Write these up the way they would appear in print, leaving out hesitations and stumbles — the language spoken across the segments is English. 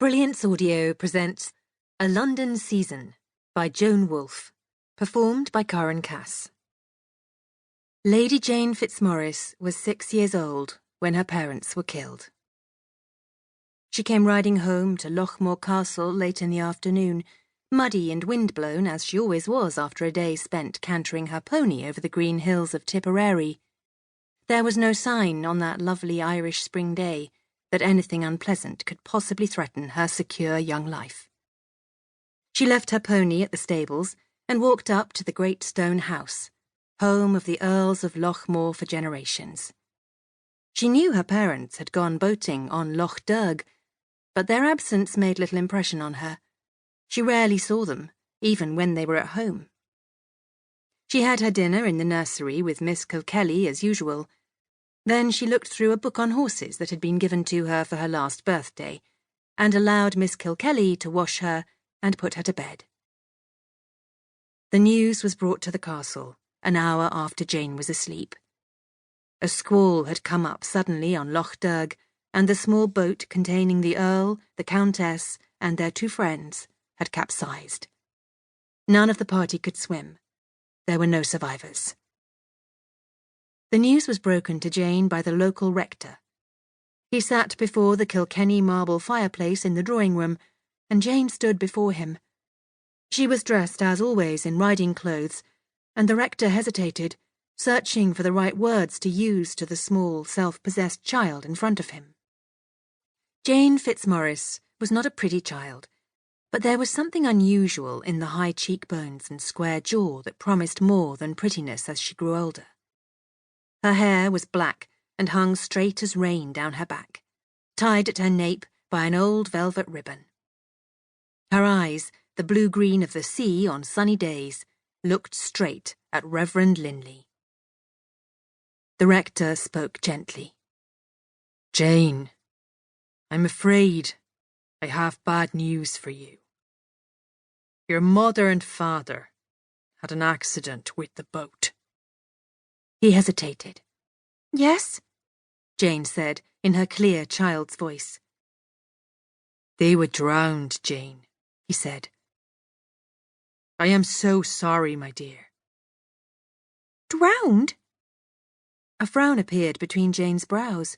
Brilliance Audio presents A London Season by Joan Wolfe, performed by Karen Cass. Lady Jane Fitzmaurice was 6 years old when her parents were killed. She came riding home to Lochmore Castle late in the afternoon, muddy and windblown as she always was after a day spent cantering her pony over the green hills of Tipperary. There was no sign on that lovely Irish spring day that anything unpleasant could possibly threaten her secure young life. She left her pony at the stables and walked up to the great stone house, home of the Earls of Lochmore for generations. She knew her parents had gone boating on Loch Derg, but their absence made little impression on her. She rarely saw them, even when they were at home. She had her dinner in the nursery with Miss Kilkelly as usual. Then she looked through a book on horses that had been given to her for her last birthday, and allowed Miss Kilkelly to wash her and put her to bed. The news was brought to the castle an hour after Jane was asleep. A squall had come up suddenly on Loch Derg, and the small boat containing the Earl, the Countess, and their 2 friends had capsized. None of the party could swim. There were no survivors. The news was broken to Jane by the local rector. He sat before the Kilkenny marble fireplace in the drawing-room, and Jane stood before him. She was dressed, as always, in riding clothes, and the rector hesitated, searching for the right words to use to the small, self-possessed child in front of him. Jane Fitzmaurice was not a pretty child, but there was something unusual in the high cheekbones and square jaw that promised more than prettiness as she grew older. Her hair was black and hung straight as rein down her back, tied at her nape by an old velvet ribbon. Her eyes, the blue-green of the sea on sunny days, looked straight at Reverend Linley. The rector spoke gently. "Jane, I'm afraid I have bad news for you. Your mother and father had an accident with the boat." He hesitated. "Yes?" Jane said in her clear child's voice. "They were drowned, Jane," he said. "I am so sorry, my dear." "Drowned?" A frown appeared between Jane's brows.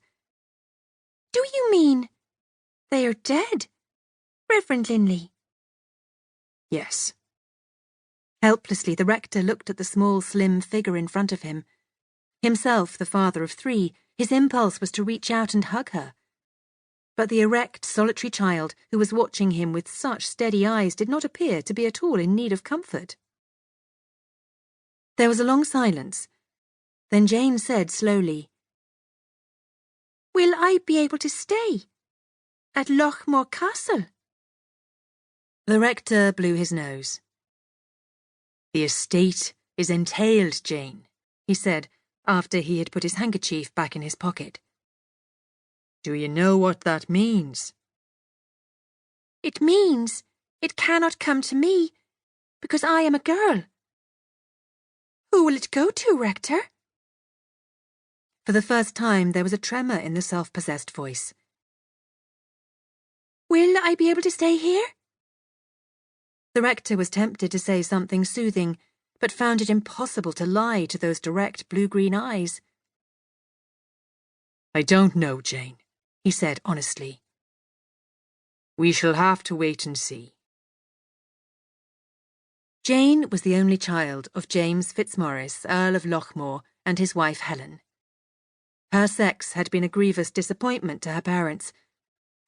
"Do you mean they are dead, Reverend Linley?" "Yes." Helplessly, the rector looked at the small, slim figure in front of him. Himself the father of 3, his impulse was to reach out and hug her. But the erect, solitary child who was watching him with such steady eyes did not appear to be at all in need of comfort. There was a long silence. Then Jane said slowly, "Will I be able to stay at Lochmore Castle?" The rector blew his nose. "The estate is entailed, Jane," he said, after he had put his handkerchief back in his pocket. "Do you know what that means?" "It means it cannot come to me, because I am a girl." "Who will it go to, Rector?" For the first time there was a tremor in the self-possessed voice. "Will I be able to stay here?" The rector was tempted to say something soothing, but found it impossible to lie to those direct blue-green eyes. "I don't know, Jane," he said honestly. "We shall have to wait and see." Jane was the only child of James Fitzmaurice, Earl of Lochmore, and his wife Helen. Her sex had been a grievous disappointment to her parents,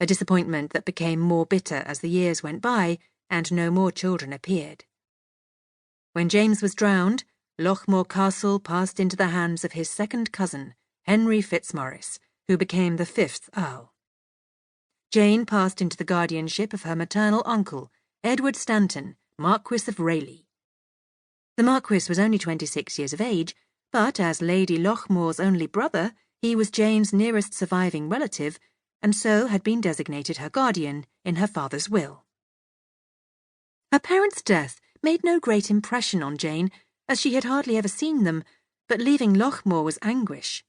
a disappointment that became more bitter as the years went by and no more children appeared. When James was drowned, Lochmore Castle passed into the hands of his second cousin, Henry Fitzmaurice, who became the 5th Earl. Jane passed into the guardianship of her maternal uncle, Edward Stanton, Marquis of Rayleigh. The Marquis was only 26 years of age, but as Lady Lochmore's only brother, he was Jane's nearest surviving relative, and so had been designated her guardian in her father's will. Her parents' death made no great impression on Jane, as she had hardly ever seen them, but leaving Lochmore was anguish.